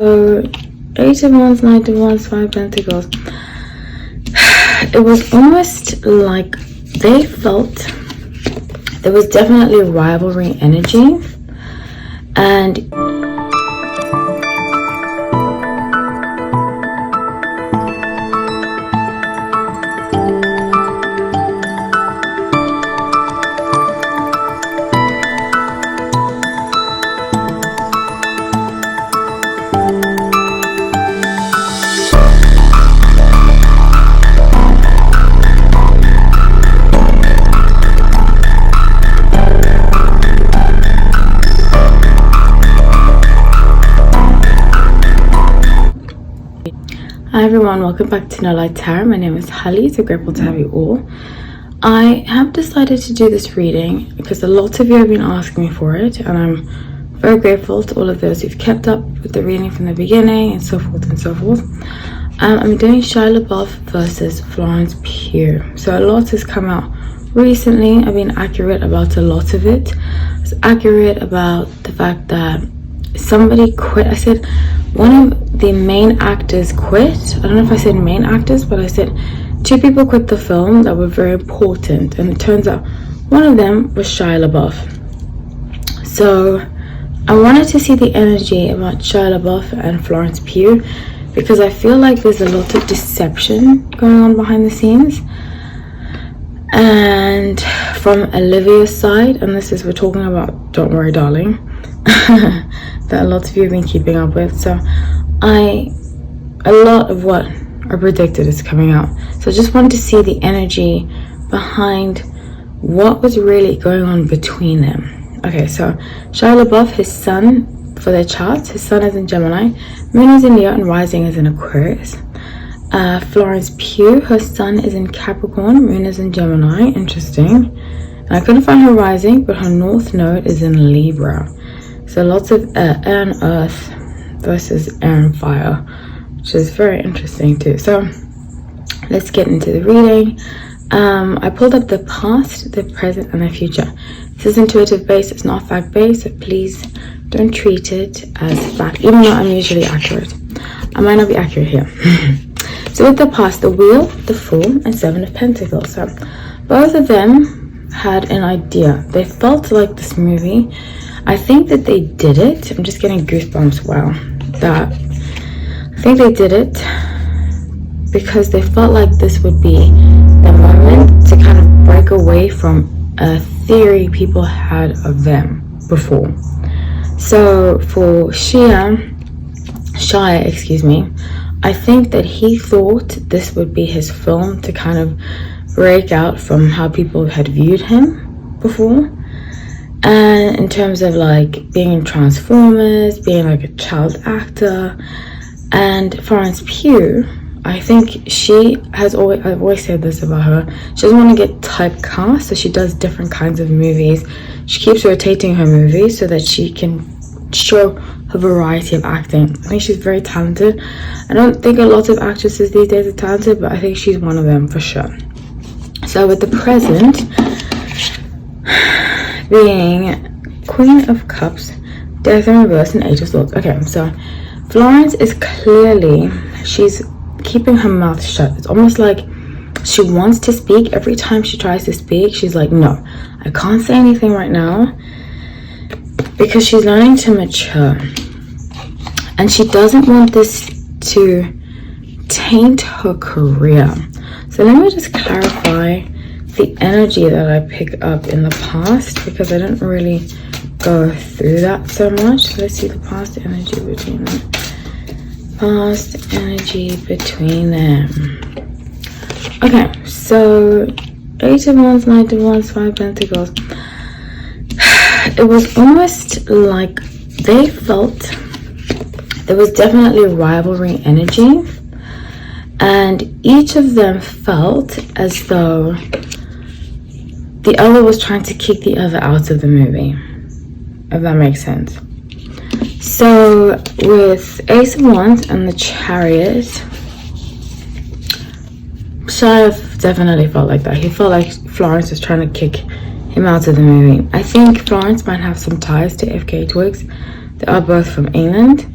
So, 8 of Wands, 9 of Wands, 5 Pentacles. It was almost like they felt there was definitely rivalry energy, and hi everyone, welcome back to No Light Tarot. My name is Holly, so grateful to have you all. I have decided to do this reading because a lot of you have been asking me for it, and I'm very grateful to all of those who've kept up with the reading from the beginning and so forth and so forth. I'm doing Shia LaBeouf versus Florence Pugh. So a lot has come out recently. I've been accurate about a lot of it. I was accurate about the fact that somebody quit. I said one of the main actors quit. I don't know if I said main actors, but I said 2 people quit the film that were very important, and it turns out one of them was Shia LaBeouf. So I wanted to see the energy about Shia LaBeouf and Florence Pugh because I feel like there's a lot of deception going on behind the scenes. And from Olivia's side, and this is, we're talking about Don't Worry Darling, that a lot of you have been keeping up with. So a lot of what I predicted is coming out. So I just wanted to see the energy behind what was really going on between them. Okay, so Shia LaBeouf, his sun, for their charts, his sun is in Gemini, moon is in Leo, and rising is in Aquarius. Florence Pugh, her sun is in Capricorn, moon is in Gemini. Interesting. And I couldn't find her rising, but her north node is in Libra. So lots of air and earth versus air and fire, which is very interesting too. So let's get into the reading. I pulled up the past, the present, and the future. This is intuitive based, it's not fact based, so please don't treat it as fact, even though I'm usually accurate. I might not be accurate here. So with the past, the Wheel, the Fool, and 7 of Pentacles. So both of them had an idea. They felt like this movie. I think that they did it. I'm just getting goosebumps. Wow. I think they did it because they felt like this would be the moment to kind of break away from a theory people had of them before. So for Shia, I think that he thought this would be his film to kind of break out from how people had viewed him before. And in terms of like being in Transformers, being like a child actor. And Florence Pugh, I think she has always, I've always said this about her, she doesn't want to get typecast, so she does different kinds of movies. She keeps rotating her movies so that she can show her variety of acting. I think she's very talented. I don't think a lot of actresses these days are talented, but I think she's one of them for sure. So with the present being Queen of Cups, Death in Reverse, and 8 of Swords. Okay, so Florence is clearly, she's keeping her mouth shut. It's almost like she wants to speak. Every time she tries to speak, she's like, no, I can't say anything right now, because she's learning to mature. And she doesn't want this to taint her career. So let me just clarify the energy that I pick up in the past, because I didn't really go through that so much. So let's see the past energy between them. Past energy between them. Okay, so 8 of Wands, 9 of Wands, 5 Pentacles. It was almost like they felt there was definitely rivalry energy, and each of them felt as though the other was trying to kick the other out of the movie, if that makes sense. So with Ace of Wands and the Chariot, Shia definitely felt like that. He felt like Florence was trying to kick him out of the movie. I think Florence might have some ties to FK Twigs. They are both from England.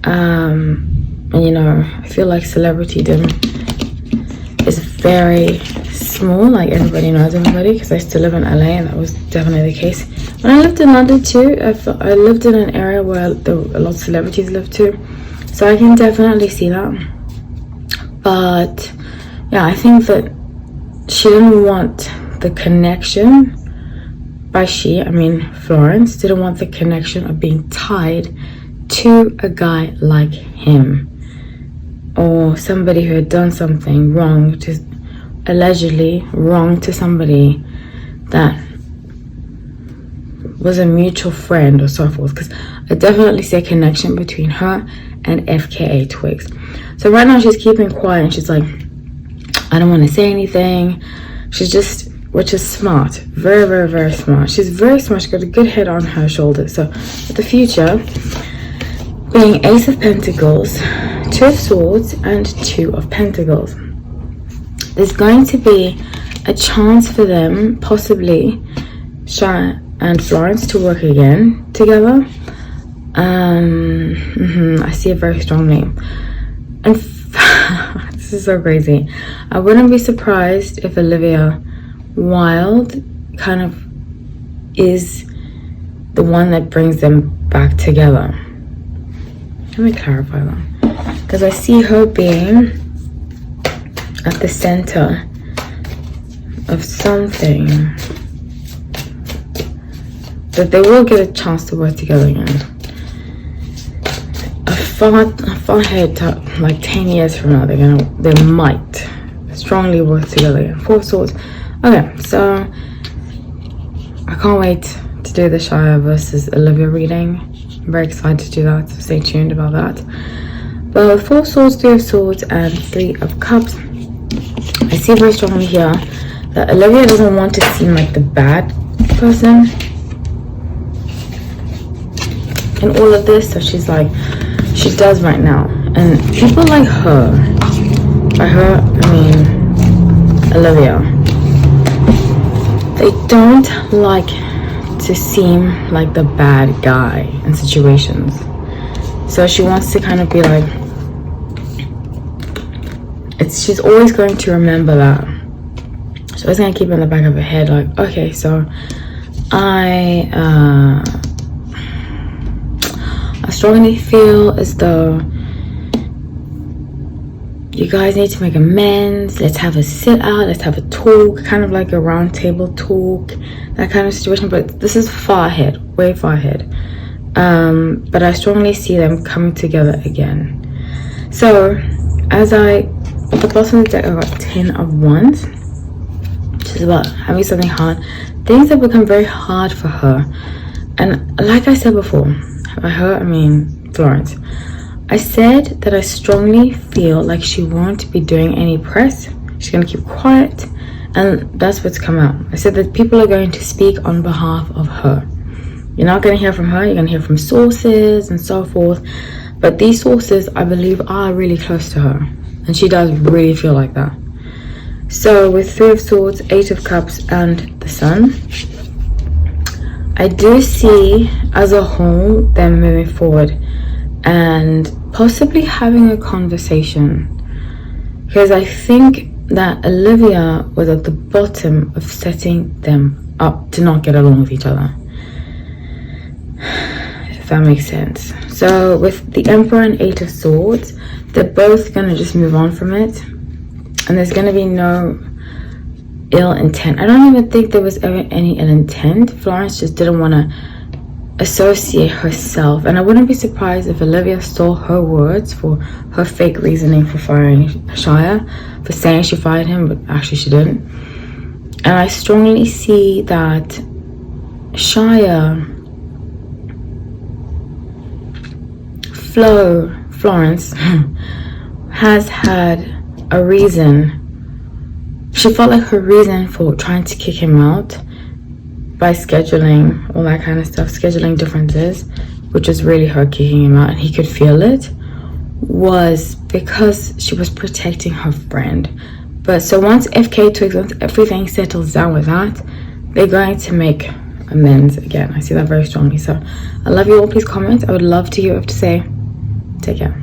And you know, I feel like celebritydom is very small, like everybody knows everybody, because I still live in LA, and that was definitely the case. When I lived in London too, I lived in an area where there were a lot of celebrities lived too, so I can definitely see that. But yeah, I think that she didn't want the connection by Florence didn't want the connection of being tied to a guy like him, or somebody who had done something wrong, allegedly wrong to somebody that was a mutual friend or so forth, because I definitely see a connection between her and FKA Twigs. So right now she's keeping quiet, and she's like, I don't want to say anything. She's just, which is smart, very, very, very smart. She's very smart. She's got a good head on her shoulders. So for the future, being Ace of Pentacles, Two of Swords, and Two of Pentacles, there's going to be a chance for them, possibly Shia and Florence, to work again together. I see it very strongly. And this is so crazy. I wouldn't be surprised if Olivia Wilde kind of is the one that brings them back together. Let me clarify that, because I see her being at the center of something that they will get a chance to work together again. Far ahead, like 10 years from now, they might strongly work together again. Four of Swords. Okay, so I can't wait to do the Shia versus Olivia reading. I'm very excited to do that, so stay tuned about that. But Four of Swords, Three of Swords, and Three of Cups, I see very strongly here that Olivia doesn't want to seem like the bad person in all of this, so she's like, she does right now. And people like her, by her I mean Olivia, they don't like to seem like the bad guy in situations. So she wants to kind of be like, she's always going to remember that. She's always going to keep it in the back of her head, like, okay, so I strongly feel as though you guys need to make amends. Let's have a sit out, let's have a talk, kind of like a round table talk, that kind of situation. But this is far ahead, way far ahead. But I strongly see them coming together again. So at the bottom of the deck, I got 10 of Wands, which is about having something hard. Things have become very hard for her. And like I said before, by her, I mean Florence, I said that I strongly feel like she won't be doing any press. She's going to keep quiet, and that's what's come out. I said that people are going to speak on behalf of her. You're not going to hear from her, you're going to hear from sources and so forth. But these sources, I believe, are really close to her, and she does really feel like that. So with Three of Swords, Eight of Cups, and the Sun, I do see as a whole them moving forward and possibly having a conversation, because I think that Olivia was at the bottom of setting them up to not get along with each other, if that makes sense. So with the Emperor and Eight of Swords, they're both going to just move on from it, and there's going to be no ill intent. I don't even think there was ever any ill intent. Florence just didn't want to associate herself, and I wouldn't be surprised if Olivia stole her words for her fake reasoning for firing Shia, for saying she fired him, but actually she didn't. And I strongly see that Florence has had a reason. She felt like her reason for trying to kick him out by scheduling all that kind of stuff, scheduling differences, which was really her kicking him out, and he could feel it, was because she was protecting her friend. But so once FK Twigs, once everything settles down with that, they're going to make amends again. I see that very strongly. So I love you all. Please comment. I would love to hear what you have to say. Take care.